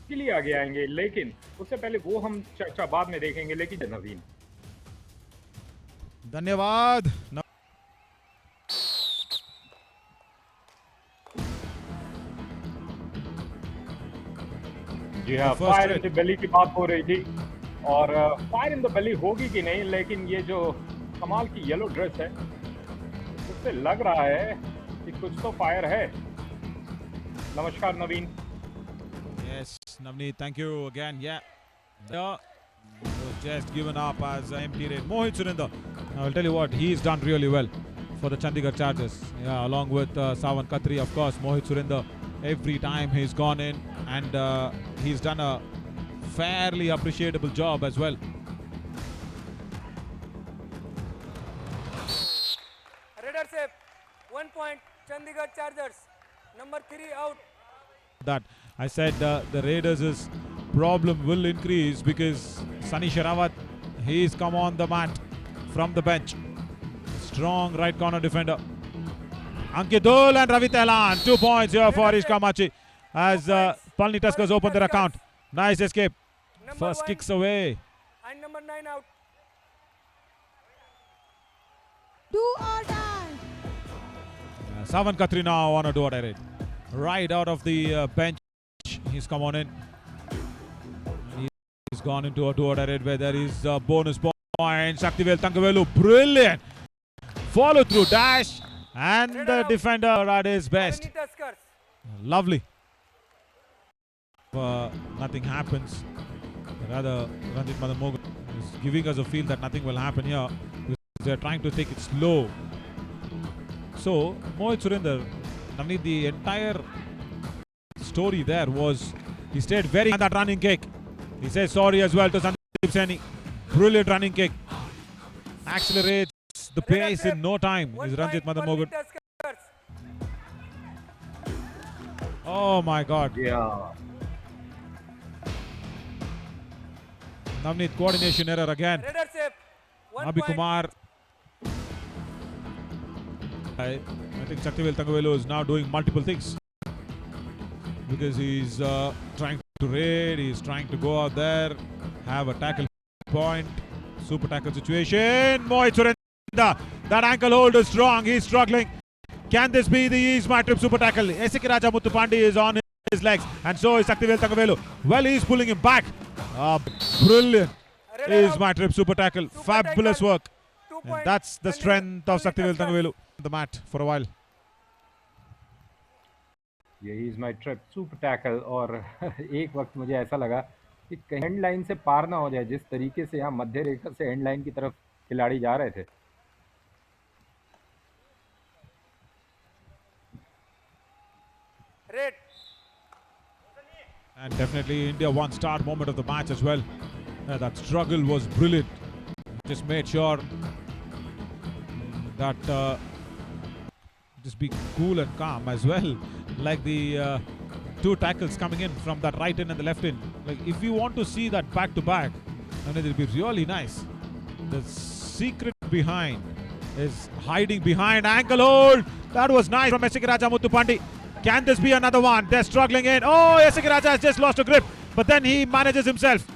के लिए आगे आएंगे, लेकिन उससे पहले वो हम चर्चा बाद में देखेंगे। लेकिन नवीन, धन्यवाद। जी हाँ, फायर इन द बेली की बात हो रही थी, और फायर इन द बेली होगी कि नहीं, लेकिन ये जो कमाल की येलो ड्रेस है उससे लग रहा है कि कुछ तो फायर है। नमस्कार नवीन। Yes, Navneet, thank you again. Yeah, was just given up as an empty raid. Mohit Surinder, I'll tell you what, he's done really well for the Chandigarh Chargers. Yeah, along with Sawan Khatri, of course. Mohit Surinder, every time he's gone in, and he's done a fairly appreciable job as well. Raider save, 1 point, Chandigarh Chargers, number 3 out. That I said the Raiders' problem will increase because Sunny Sherawat, he's come on the mat from the bench. Strong right corner defender. Ankit Dul and Ravi Tehlan, 2 points here for Ish Kamachi as Palni Tuskers open their account. Nice escape. First kicks away. And number 9 out. Do or die. Savan Khatri now on a do or die raid. Right out of the bench, he's come on in. He's gone into a do or die raid where there is a bonus point. Shaktivel Thangavelu, brilliant follow through dash, and the defender at his best. Lovely. Nothing happens. Rather, Ranjit Madan Mogan is giving us a feel that nothing will happen here because they're trying to take it slow. So, Mohit Surinder, Navneet, the entire story there was he stayed very on that running kick. He says sorry as well to Sandeep Saini. Brilliant running kick. Accelerates the pace in no time is Ranjit Madan Mogan. Oh my God. Yeah. Navneet, coordination error again. Raider save, 1 Abhi point. Kumar. I think Shaktivel Thangavelu is now doing multiple things because he's trying to raid, he's trying to go out there, have a tackle point, super tackle situation. Mohit Surinder, that ankle hold is strong, he's struggling. Can this be the East Matrip super tackle? Esiki Raja Muthupandi is on his legs, and so is Shaktivel Thangavelu. Well, he's pulling him back. Brilliant East Matrip super tackle. Fabulous work. And that's the strength of Shaktivel Thangavelu. The mat for a while. यही is my trip super tackle. और एक वक्त मुझे ऐसा लगा कि कहीं and line से पार ना हो जाए, जिस तरीके से यहाँ मध्य रेखा से एंड लाइन की तरफ खिलाड़ी जा रहे थे। Red. And definitely India one star moment of the match as well. That struggle was brilliant. Just made sure that just be cool and calm as well. Like the two tackles coming in from that right in and the left in. Like if you want to see that back to back, then it'll be really nice. The secret behind is hiding behind ankle hold. That was nice from Esiki Raja Muthupandi. Can this be another one? They're struggling in. Oh, Esiki Raja has just lost a grip, but then he manages himself.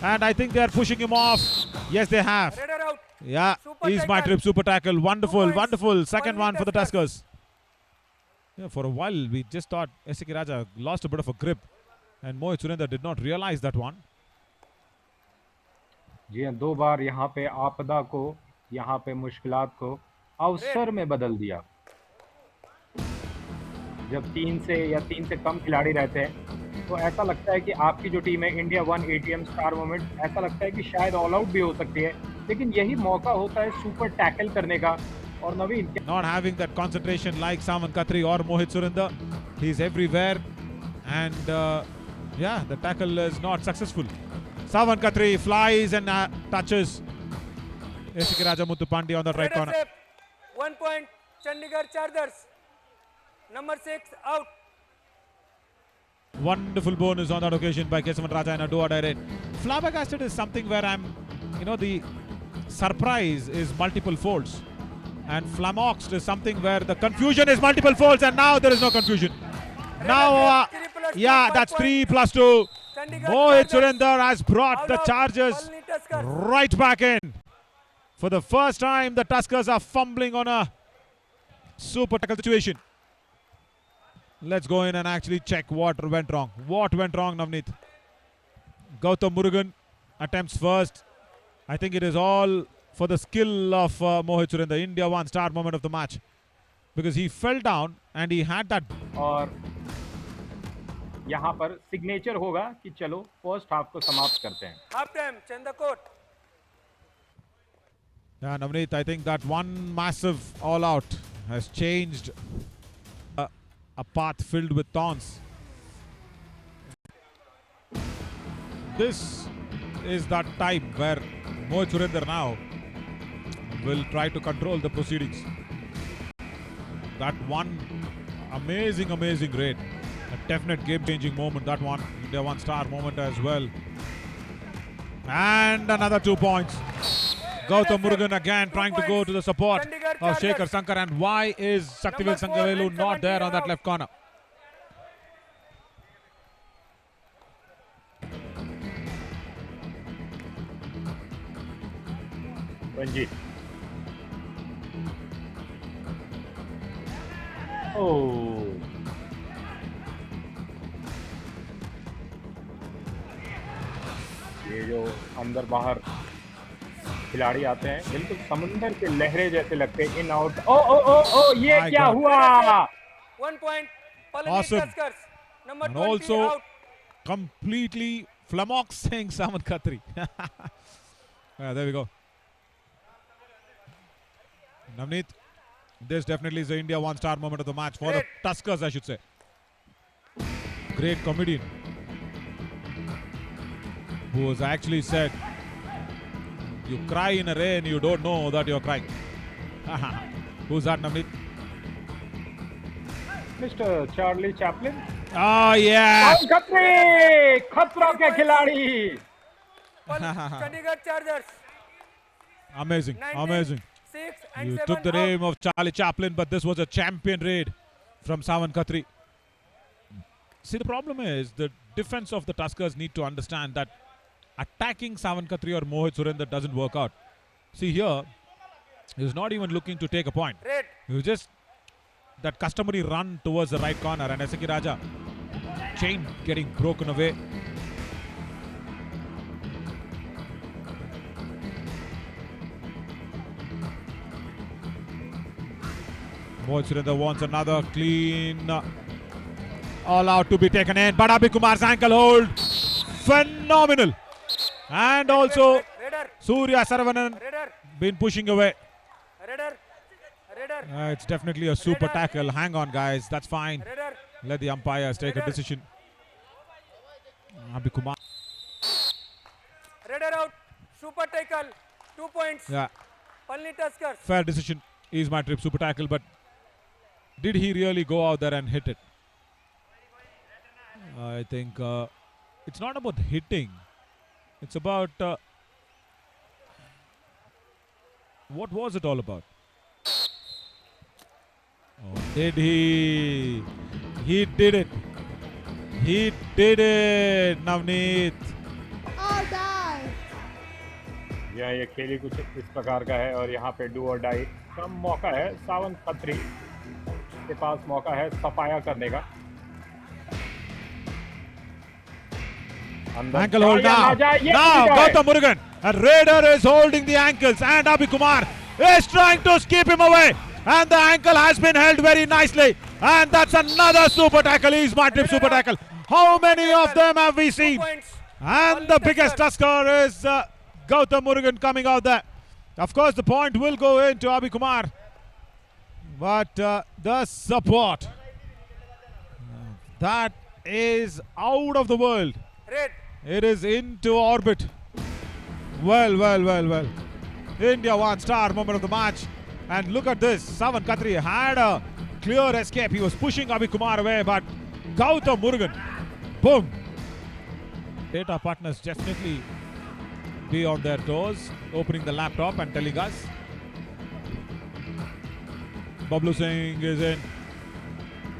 And I think they're pushing him off. Yes, they have. Raider out. Yeah, Super he's my tackle. trip, super tackle. Wonderful, 2 points. wonderful. Second Only one for the Tuskers. Tuskers. Yeah, for a while, we just thought Esiki Raja lost a bit of a grip. And Mohit Surinder did not realize that one. जी हाँ, 2 बार यहाँ पे आपदा को, यहाँ पे मुश्किलात को अवसर में बदल दिया। जब 3 से या 3 से कम खिलाड़ी रहते हैं तो ऐसा लगता है कि आपकी जो टीम है India one ATM star moment, ऐसा लगता है कि शायद ऑल आउट भी हो सकती है, लेकिन यही मौका होता है सुपर टैकल करने का। और नवीन, Not having that concentration like Saman Khatri or Mohit Surinder. He's everywhere. And yeah, the tackle is not successful. Saman Khatri flies and touches Esiki Raja Muthupandi on the right Raider corner. save, 1 point, Chandigarh Chargers, number 6 out. Wonderful bonus on that occasion by Kesavan Raja in a do or die raid. Flabbergasted is something where the surprise is multiple folds. And flummoxed is something where the confusion is multiple folds, and now there is no confusion. Now, Raider save, 3 plus 2, yeah, 5 that's point. 3 plus 2. Chandigarh Mohit Chargers. Surinder has brought Out the of Chargers Palani Tuskers. right back in. For the first time, the Tuskers are fumbling on a super tackle situation. Let's go in and actually check what went wrong. What went wrong, Navneet? Gautam Murugan attempts first. I think it is all for the skill of Mohit Surinder. India won star moment of the match. Because he fell down and he had that. और यहाँ पर signature होगा कि चलो first half को समाप्त करते हैं. Half time, Chandakot. Yeah, Navneet, I think that one massive all-out has changed a path filled with taunts. This is that time where Mohit Surinder now will try to control the proceedings. That one amazing raid. A definite game-changing moment. That one, India one star moment as well. And another 2 points. Gautam Murugan again trying to go to the support of Shekhar Sankar. And why is Shaktivel Sangavelu not there on that left corner? Ranjit. Oh. ये जो अंदर बाहर खिलाड़ी आते हैं बिल्कुल समुंदर के लहरें जैसे लगते हैं. In out. ओ ओ ओ ओ ये My क्या God. हुआ? 1 point. Palani Awesome. Tuskers. Number And 20 also out. completely flummoxing Saman Khatri. Yeah, there we go. Navneet, this definitely is the India one-star moment of the match for the Tuskers, I should say. Great comedian who has actually said, you cry in a rain, you don't know that you're crying. Who's that, Navneet? Mr. Charlie Chaplin. Oh, yeah. खतरे खतरों के खिलाड़ी. Chandigarh Chargers. Amazing, 19, amazing. 6 and You 7 took the out. name of Charlie Chaplin, but this was a champion raid from Saman Khatri. See, the problem is the defense of the Tuskers need to understand that attacking Saman Khatri or Mohit Surinder doesn't work out. See here, he's not even looking to take a point. Red. He was just that customary run towards the right corner, and Esaki Raja chain getting broken away. Mohit Surinder wants another clean all out to be taken in, but Abhi Kumar's ankle hold phenomenal, and also Raider. Surya Saravanan Raider. been pushing away. Raider. Raider. It's definitely a super tackle. Hang on, guys, that's fine. Raider. Let the umpires take a decision. Abhi Kumar. Raider out. Super tackle. 2 points. Yeah, Palani Tuskers. fair decision. Is my trip super tackle, but did he really go out there and hit it? I think it's not about hitting. It's about what was it all about? Oh, did he? He did it. He did it, Navneet. Or die. यहाँ ये खेल ही कुछ इस प्रकार का है और यहाँ पे डू और डाई का मौका है. सावन खत्री के पास मौका है सफाया करने का. अंदर Ankle hold जाए या now. ना जाए, ये Now, नहीं जाए. Gautam Murugan. A Raider is holding the ankles, and Abhi Kumar is trying to keep him away. And the ankle has been held very nicely. And that's another super tackle. He's my trip super tackle. How many of them have we 2 seen? points. And the biggest Tusker is Gautam Murugan coming out there. Of course, the point will go into Abhi Kumar. But the support, that is out of the world. Red. It is into orbit. Well. India won star moment of the match. And look at this. Savan Khatri had a clear escape. He was pushing Abhi Kumar away, but Gautam Murugan, boom. Data partners definitely be on their toes, opening the laptop and telling us. Bablu Singh is in.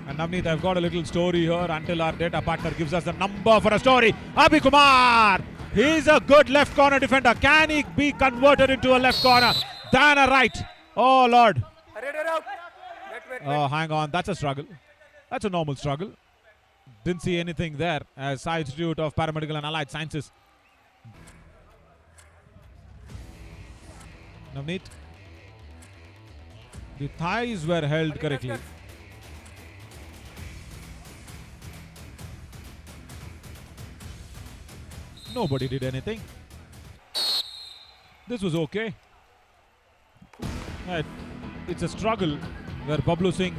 And Navneet, I've got a little story here until our data partner gives us the number for a story. Abhi Kumar! He's a good left corner defender. Can he be converted into a left corner than a right? Oh Lord. Raider out. Wait. Oh, hang on. That's a struggle. That's a normal struggle. Didn't see anything there as Sai Institute of Paramedical and Allied Sciences. Navneet. The thighs were held correctly. Nobody did anything. This was okay. It's a struggle where Bablu Singh,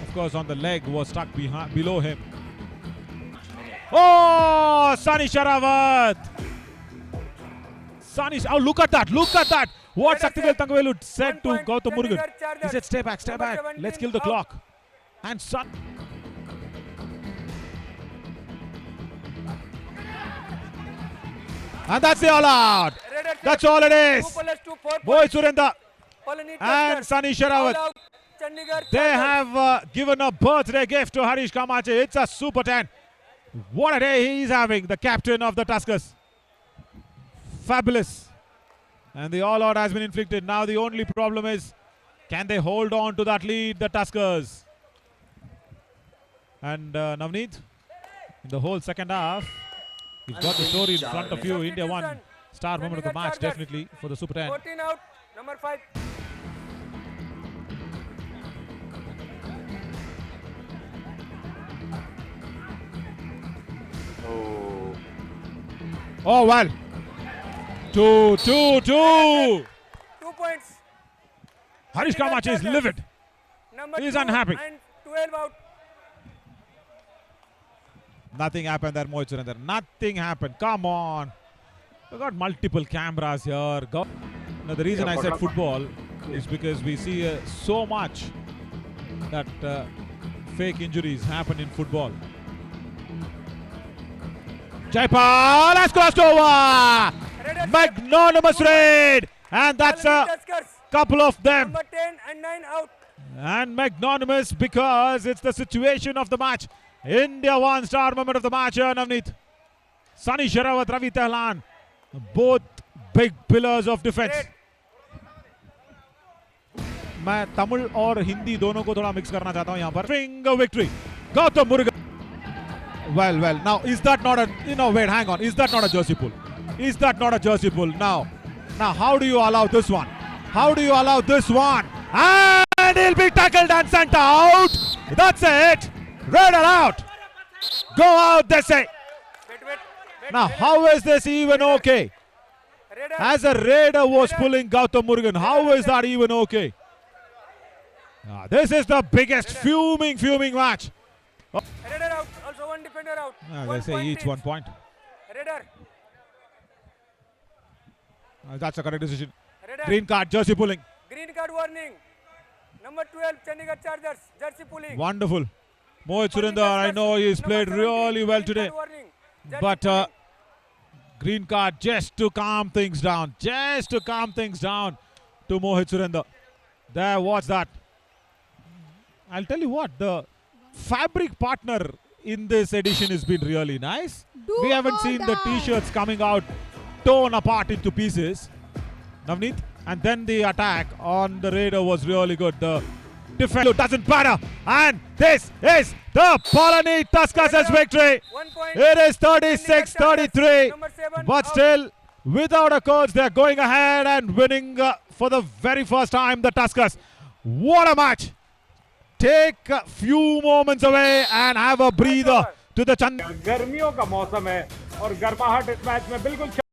of course, on the leg was stuck below him. Oh, Sunny Sharawat! Oh, look at that! Look at that! What Shaktivel Thangavelu said to Gautam Murugan. He said, stay back. Let's kill the clock. And And that's the all out. That's all it is. Mohit Surendra and Sunny Sharawat. They have given a birthday gift to Harish Kamache. It's a Super 10. What a day he's having, the captain of the Tuskers. Fabulous. And the all out has been inflicted. Now the only problem is, can they hold on to that lead, the Tuskers? And Navneet, in the whole second half, you've got the story in front of you. India won. Star moment of the match, definitely, for the Super 10. 14 out, number 5. Oh, well. 2. 2 points. Harish Kamache is livid. Number He's 2 unhappy. And 12 out. Nothing happened there, Mohit Surendra. Nothing happened. Come on. We got multiple cameras here. Now, the reason I said football is because we see so much that fake injuries happen in football. Jaipal has crossed over. Magnanimous raid. And that's a couple of them. Number 10 and 9 out. And magnanimous because it's the situation of the match. India won. Star moment of the match here, Navneet. Sunny Sharawat, Ravi Tehlan. Both big pillars of defense. मैं तमिल और हिंदी दोनों को थोड़ा mix करना चाहता हूं यहां पर. Finger victory. Gautam Murugan. Well. Now, is that not a... wait, hang on. Is that not a jersey pull? Is that not a jersey pull? Now, how do you allow this one? How do you allow this one? And he'll be tackled and sent out. That's it. Raider out. Go out, they say. Wait. Now, how is this even okay? Raider. As a Raider was pulling Gautam Murugan, how is that even okay? This is the biggest fuming match. Raider out. Also one defender out. They say each 1 point. Raider. That's a correct decision. Raider. Green card, jersey pulling. Green card warning. Number 12, Chandigarh Chargers, jersey pulling. Wonderful. Mohit Surendra, I know he's played really well today. But green card just to calm things down. Just to calm things down to Mohit Surendra. There, watch that. I'll tell you what, the fabric partner in this edition has been really nice. We haven't seen the t-shirts coming out torn apart into pieces. Navneet, and then the attack on the Raider was really good. The defense doesn't matter, and this is the Palani Tuskers' victory. 1 point. It is 36-33, Number 7 but out. still, without a coach, they're going ahead and winning for the very first time, the Tuskers. What a match! Take a few moments away and have a breather to the Chand. गर्मियों का मौसम है और गर्माहट इस match में बिल्कुल